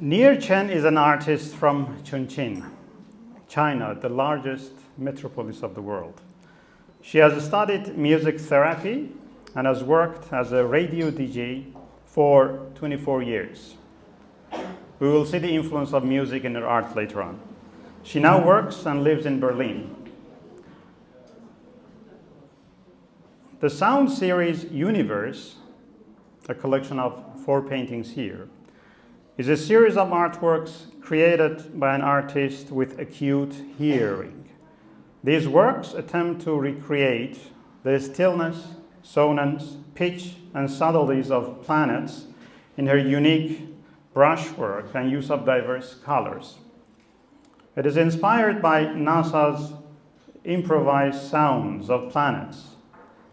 Nier Chen is an artist from Chongqing, China, the largest metropolis of the world. She has studied music therapy and has worked as a radio DJ for 24 years. We will see the influence of music in her art later on. She now works and lives in Berlin. The sound series Universe, a collection of 4 paintings here, is a series of artworks created by an artist with acute hearing. These works attempt to recreate the stillness, sonance, pitch, and subtleties of planets in her unique brushwork and use of diverse colors. It is inspired by NASA's improvised sounds of planets,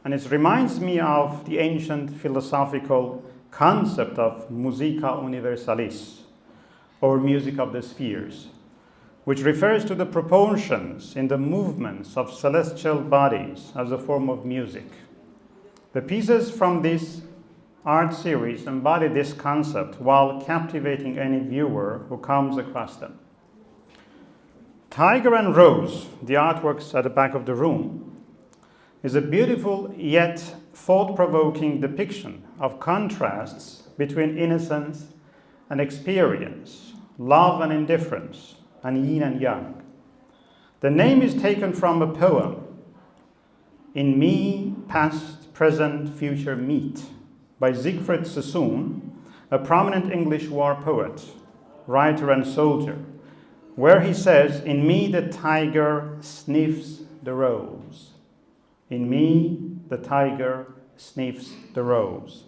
and it reminds me of the ancient philosophical concept of musica universalis, or music of the spheres, which refers to the proportions in the movements of celestial bodies as a form of music. The pieces from this art series embody this concept while captivating any viewer who comes across them. Tiger and Rose, the artworks at the back of the room, is a beautiful yet thought-provoking depiction of contrasts between innocence and experience, love and indifference, and yin and yang. The name is taken from a poem, In Me, Past, Present, Future Meet, by Siegfried Sassoon, a prominent English war poet, writer and soldier, where he says, "In me the tiger sniffs the rose. In me the tiger sniffs the rose."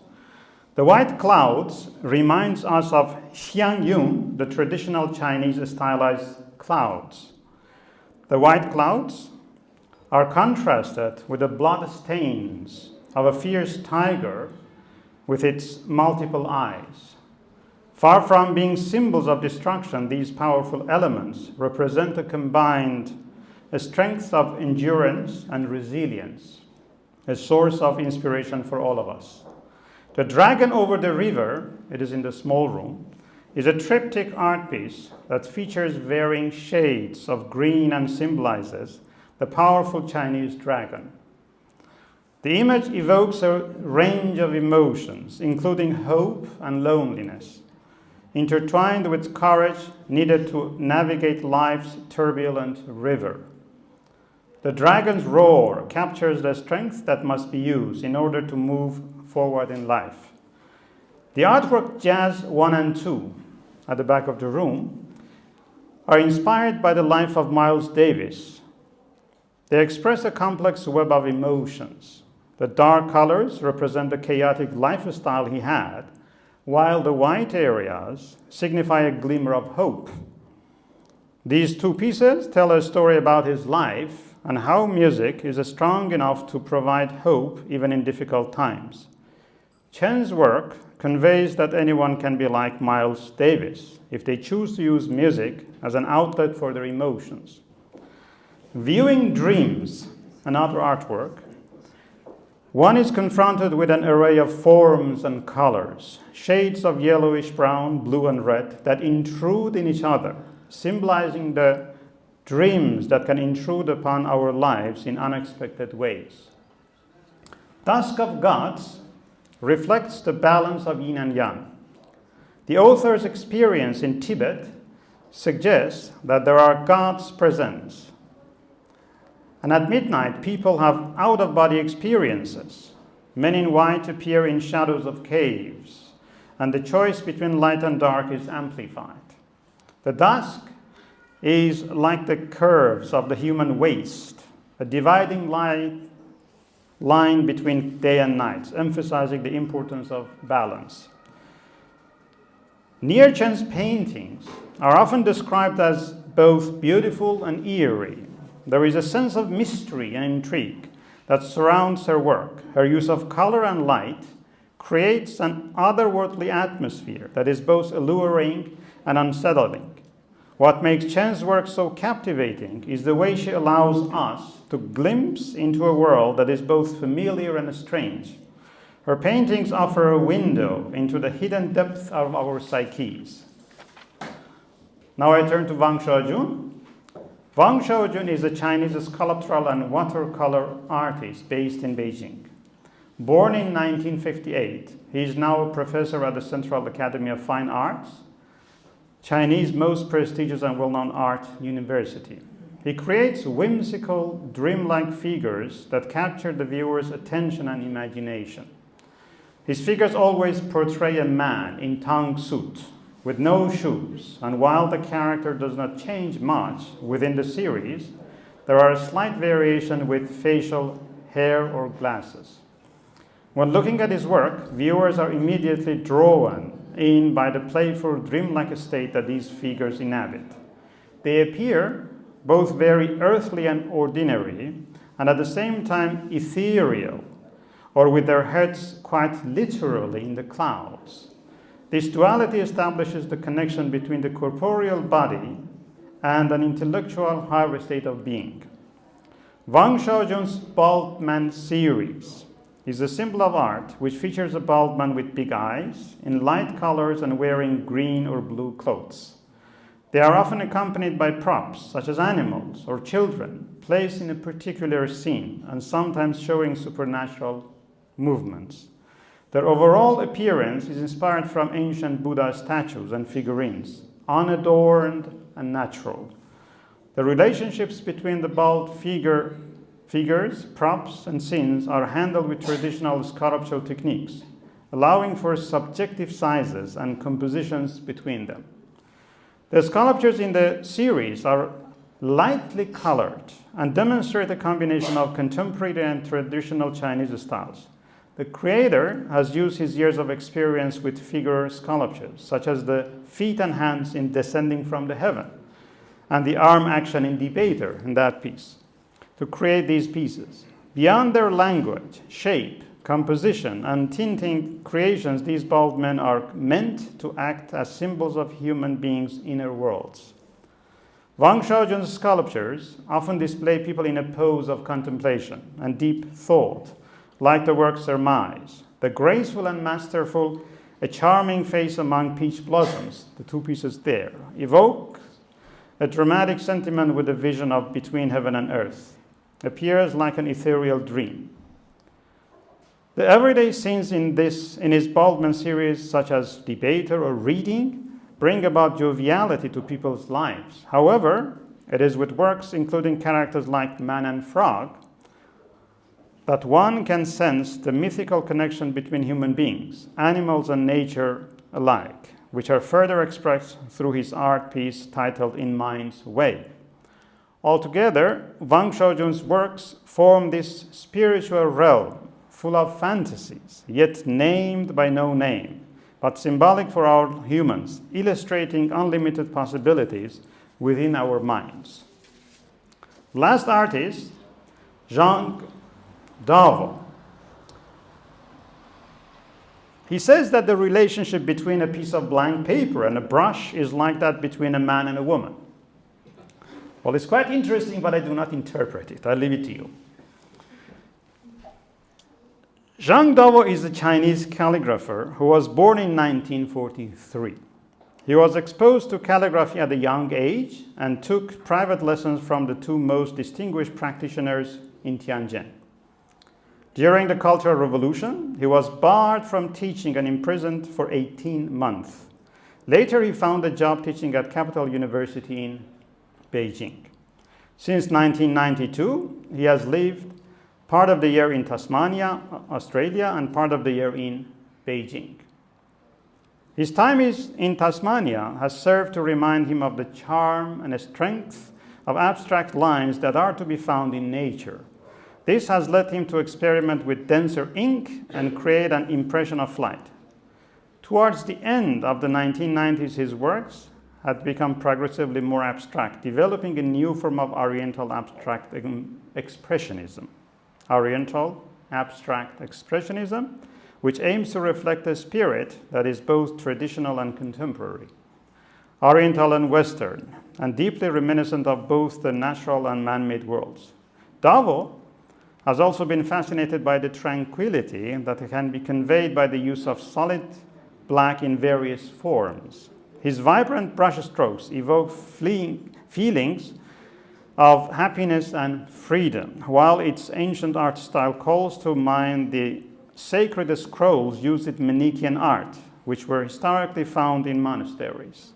The white clouds reminds us of Xiangyun, the traditional Chinese stylized clouds. The white clouds are contrasted with the blood stains of a fierce tiger with its multiple eyes. Far from being symbols of destruction, these powerful elements represent a combined strength of endurance and resilience, a source of inspiration for all of us. The Dragon Over the River, it is in the small room, is a triptych art piece that features varying shades of green and symbolizes the powerful Chinese dragon. The image evokes a range of emotions, including hope and loneliness, intertwined with courage needed to navigate life's turbulent river. The dragon's roar captures the strength that must be used in order to move forward in life. The artwork Jazz 1 and 2 at the back of the room are inspired by the life of Miles Davis. They express a complex web of emotions. The dark colors represent the chaotic lifestyle he had, while the white areas signify a glimmer of hope. These 2 pieces tell a story about his life and how music is strong enough to provide hope even in difficult times. Chen's work conveys that anyone can be like Miles Davis if they choose to use music as an outlet for their emotions. Viewing Dreams, another artwork, one is confronted with an array of forms and colors, shades of yellowish brown, blue, and red that intrude in each other, symbolizing the dreams that can intrude upon our lives in unexpected ways. Dusk of Gods reflects the balance of yin and yang. The author's experience in Tibet suggests that there are gods present. And at midnight, people have out-of-body experiences. Men in white appear in shadows of caves, and the choice between light and dark is amplified. The dusk is like the curves of the human waist, a dividing line between day and night, emphasizing the importance of balance. Nier Chen's paintings are often described as both beautiful and eerie. There is a sense of mystery and intrigue that surrounds her work. Her use of color and light creates an otherworldly atmosphere that is both alluring and unsettling. What makes Chen's work so captivating is the way she allows us to glimpse into a world that is both familiar and strange. Her paintings offer a window into the hidden depth of our psyches. Now I turn to Wang Shaojun. Wang Shaojun is a Chinese sculptural and watercolor artist based in Beijing. Born in 1958, he is now a professor at the Central Academy of Fine Arts, Chinese's most prestigious and well-known art university. He creates whimsical, dreamlike figures that capture the viewer's attention and imagination. His figures always portray a man in tongue suit, with no shoes, and while the character does not change much within the series, there are a slight variation with facial hair or glasses. When looking at his work, viewers are immediately drawn in by the playful, dreamlike state that these figures inhabit. They appear both very earthly and ordinary, and at the same time ethereal, or with their heads quite literally in the clouds. This duality establishes the connection between the corporeal body and an intellectual higher state of being. Wang Shaojun's Bald Man series is a symbol of art which features a bald man with big eyes, in light colors and wearing green or blue clothes. They are often accompanied by props, such as animals or children, placed in a particular scene and sometimes showing supernatural movements. Their overall appearance is inspired from ancient Buddha statues and figurines, unadorned and natural. The relationships between the bald figures, props, and scenes are handled with traditional sculptural techniques, allowing for subjective sizes and compositions between them. The sculptures in the series are lightly colored and demonstrate a combination of contemporary and traditional Chinese styles. The creator has used his years of experience with figure sculptures, such as the feet and hands in Descending from the Heaven, and the arm action in Debater in that piece, to create these pieces. Beyond their language, shape, composition, and tinting creations, these bald men are meant to act as symbols of human beings' inner worlds. Wang Shaojun's sculptures often display people in a pose of contemplation and deep thought, like the work Surmise. The graceful and masterful, A Charming Face Among Peach Blossoms, the two pieces there, evoke a dramatic sentiment with a vision of between heaven and earth. Appears like an ethereal dream. The everyday scenes in his Bald Man series, such as Debater or Reading, bring about joviality to people's lives. However, it is with works including characters like Man and Frog that one can sense the mythical connection between human beings, animals, and nature alike, which are further expressed through his art piece titled In Mind's Way. Altogether, Wang Shaojun's works form this spiritual realm full of fantasies, yet named by no name, but symbolic for all humans, illustrating unlimited possibilities within our minds. Last artist, Zhang, Dawo. He says that the relationship between a piece of blank paper and a brush is like that between a man and a woman. Well, it's quite interesting, but I do not interpret it. I leave it to you. Zhang Dawo is a Chinese calligrapher who was born in 1943. He was exposed to calligraphy at a young age and took private lessons from the two most distinguished practitioners in Tianjin. During the Cultural Revolution, he was barred from teaching and imprisoned for 18 months. Later, he found a job teaching at Capital University in Beijing. Since 1992, he has lived part of the year in Tasmania, Australia, and part of the year in Beijing. His time in Tasmania has served to remind him of the charm and the strength of abstract lines that are to be found in nature. This has led him to experiment with denser ink and create an impression of flight. Towards the end of the 1990s, his works had become progressively more abstract, developing a new form of Oriental abstract expressionism. Oriental abstract expressionism, which aims to reflect a spirit that is both traditional and contemporary, Oriental and Western, and deeply reminiscent of both the natural and man-made worlds. Dawo has also been fascinated by the tranquility that can be conveyed by the use of solid black in various forms. His vibrant brushstrokes evoke feelings of happiness and freedom, while its ancient art style calls to mind the sacred scrolls used in Manichaean art, which were historically found in monasteries.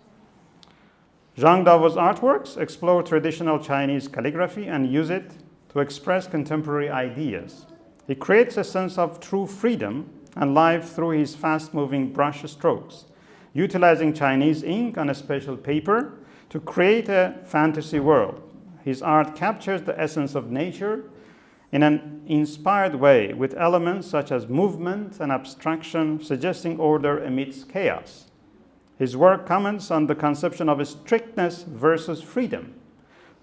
Zhang Dawo's artworks explore traditional Chinese calligraphy and use it to express contemporary ideas. He creates a sense of true freedom and life through his fast-moving brush strokes, utilizing Chinese ink on a special paper to create a fantasy world. His art captures the essence of nature in an inspired way, with elements such as movement and abstraction suggesting order amidst chaos. His work comments on the conception of strictness versus freedom,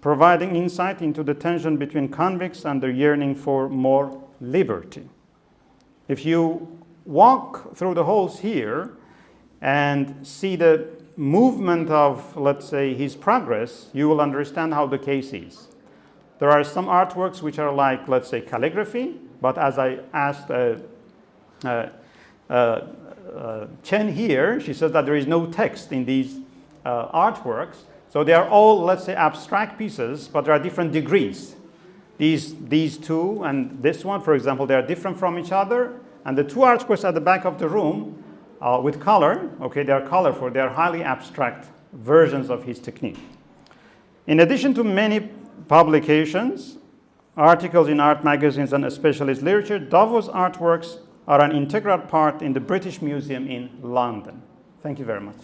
providing insight into the tension between convicts and their yearning for more liberty. If you walk through the halls here and see the movement of, let's say, his progress, you will understand how the case is. There are some artworks which are like, let's say, calligraphy, but as I asked Chen here, she says that there is no text in these artworks. So they are all, let's say, abstract pieces, but there are different degrees. These two and this one, for example, they are different from each other. And the two artworks at the back of the room with color, okay, they are colorful. They are highly abstract versions of his technique. In addition to many publications, articles in art magazines and specialist literature, Davo's artworks are an integral part in the British Museum in London. Thank you very much.